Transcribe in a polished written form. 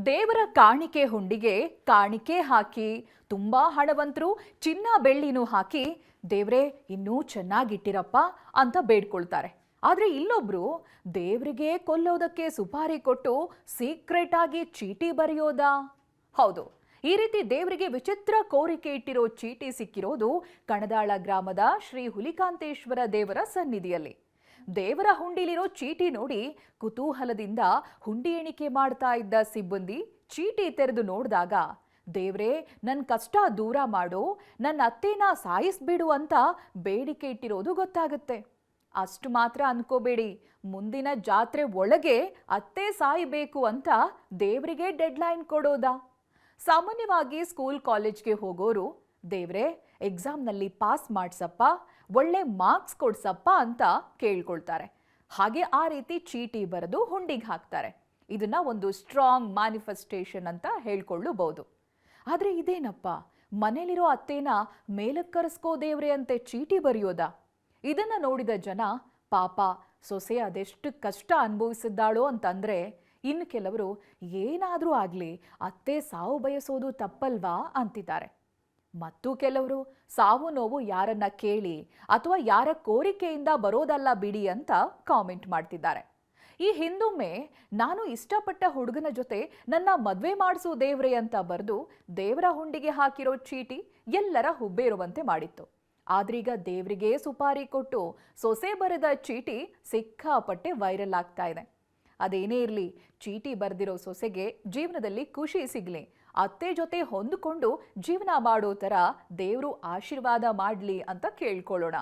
ದೇವರ ಕಾಣಿಕೆ ಹುಂಡಿಗೆ ಕಾಣಿಕೆ ಹಾಕಿ ತುಂಬಾ ಹಣವಂತರು ಚಿನ್ನ ಬೆಳ್ಳಿನೂ ಹಾಕಿ ದೇವ್ರೇ ಇನ್ನೂ ಚೆನ್ನಾಗಿಟ್ಟಿರಪ್ಪ ಅಂತ ಬೇಡ್ಕೊಳ್ತಾರೆ. ಆದ್ರೆ ಇಲ್ಲೊಬ್ರು ದೇವ್ರಿಗೆ ಕೊಲ್ಲೋದಕ್ಕೆ ಸುಪಾರಿ ಕೊಟ್ಟು ಸೀಕ್ರೆಟ್ ಆಗಿ ಚೀಟಿ ಬರೆಯೋದಾ? ಹೌದು, ಈ ರೀತಿ ದೇವರಿಗೆ ವಿಚಿತ್ರ ಕೋರಿಕೆ ಇಟ್ಟಿರೋ ಚೀಟಿ ಸಿಕ್ಕಿರೋದು ಕಣದಾಳ ಗ್ರಾಮದ ಶ್ರೀ ಹುಲಿಕಾಂತೇಶ್ವರ ದೇವರ ಸನ್ನಿಧಿಯಲ್ಲಿ. ದೇವರ ಹುಂಡಿಲಿರೋ ಚೀಟಿ ನೋಡಿ ಕುತೂಹಲದಿಂದ ಹುಂಡಿ ಎಣಿಕೆ ಮಾಡ್ತಾ ಇದ್ದ ಸಿಬ್ಬಂದಿ ಚೀಟಿ ತೆರೆದು ನೋಡಿದಾಗ ದೇವ್ರೇ ನನ್ನ ಕಷ್ಟ ದೂರ ಮಾಡೋ, ನನ್ನ ಅತ್ತೆನ ಸಾಯಿಸ್ಬಿಡು ಅಂತ ಬೇಡಿಕೆ ಇಟ್ಟಿರೋದು ಗೊತ್ತಾಗುತ್ತೆ. ಅಷ್ಟು ಮಾತ್ರ ಅನ್ಕೋಬೇಡಿ, ಮುಂದಿನ ಜಾತ್ರೆ ಒಳಗೆ ಅತ್ತೆ ಸಾಯಬೇಕು ಅಂತ ದೇವರಿಗೆ ಡೆಡ್ಲೈನ್ ಕೊಡೋದಾ? ಸಾಮಾನ್ಯವಾಗಿ ಸ್ಕೂಲ್ ಕಾಲೇಜ್ಗೆ ಹೋಗೋರು ದೇವ್ರೇ ಎಕ್ಸಾಮ್ನಲ್ಲಿ ಪಾಸ್ ಮಾಡ್ಸಪ್ಪ, ಒಳ್ಳೆ ಮಾರ್ಕ್ಸ್ ಕೊಡ್ಸಪ್ಪ ಅಂತ ಕೇಳ್ಕೊಳ್ತಾರೆ. ಹಾಗೆ ಆ ರೀತಿ ಚೀಟಿ ಬರೆದು ಹುಂಡಿಗೆ ಹಾಕ್ತಾರೆ. ಇದನ್ನ ಒಂದು ಸ್ಟ್ರಾಂಗ್ ಮ್ಯಾನಿಫೆಸ್ಟೇಷನ್ ಅಂತ ಹೇಳ್ಕೊಳ್ಳಬಹುದು. ಆದ್ರೆ ಇದೇನಪ್ಪ, ಮನೇಲಿರೋ ಅತ್ತೇನ ಮೇಲಕ್ಕೆ ಕರೆಸ್ಕೋ ದೇವ್ರೆ ಅಂತೆ ಚೀಟಿ ಬರೆಯೋದಾ? ಇದನ್ನ ನೋಡಿದ ಜನ ಪಾಪ ಸೊಸೆ ಅದೆಷ್ಟು ಕಷ್ಟ ಅನುಭವಿಸಿದ್ದಾಳೋ ಅಂತಂದ್ರೆ, ಇನ್ನು ಕೆಲವರು ಏನಾದರೂ ಆಗ್ಲಿ ಅತ್ತೆ ಸಾವು ಬಯಸೋದು ತಪ್ಪಲ್ವಾ ಅಂತಿದ್ದಾರೆ. ಮತ್ತು ಕೆಲವರು ಸಾವು ನೋವು ಯಾರನ್ನ ಕೇಳಿ ಅಥವಾ ಯಾರ ಕೋರಿಕೆಯಿಂದ ಬರೋದಲ್ಲ ಬಿಡಿ ಅಂತ ಕಾಮೆಂಟ್ ಮಾಡ್ತಿದ್ದಾರೆ. ಈ ಹಿಂದೊಮ್ಮೆ ನಾನು ಇಷ್ಟಪಟ್ಟ ಹುಡುಗನ ಜೊತೆ ನನ್ನ ಮದ್ವೆ ಮಾಡಿಸು ದೇವ್ರೆ ಅಂತ ಬರೆದು ದೇವರ ಹುಂಡಿಗೆ ಹಾಕಿರೋ ಚೀಟಿ ಎಲ್ಲರ ಹುಬ್ಬೇರುವಂತೆ ಮಾಡಿತ್ತು. ಆದ್ರೀಗ ದೇವರಿಗೆ ಸುಪಾರಿ ಕೊಟ್ಟು ಸೊಸೆ ಬರೆದ ಚೀಟಿ ಸಿಕ್ಕಾಪಟ್ಟೆ ವೈರಲ್ ಆಗ್ತಾ ಇದೆ. ಅದೇನೇ ಇರಲಿ, ಚೀಟಿ ಬರೆದಿರೋ ಸೊಸೆಗೆ ಜೀವನದಲ್ಲಿ ಖುಷಿ ಸಿಗ್ಲಿ, ಅತ್ತೆ ಜೊತೆ ಹೊಂದಿಕೊಂಡು ಜೀವನ ಮಾಡೋ ಥರ ದೇವರು ಆಶೀರ್ವಾದ ಮಾಡಲಿ ಅಂತ ಕೇಳ್ಕೊಳ್ಳೋಣ.